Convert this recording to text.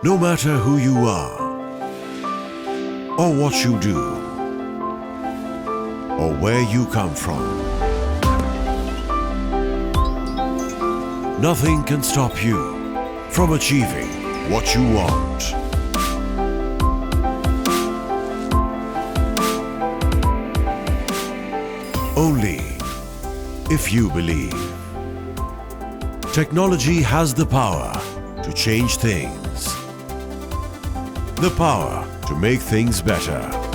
No matter who you are, or what you do, or where you come from, nothing can stop you from achieving what you want. Only if you believe. Technology has the power to change things. The power to make things better.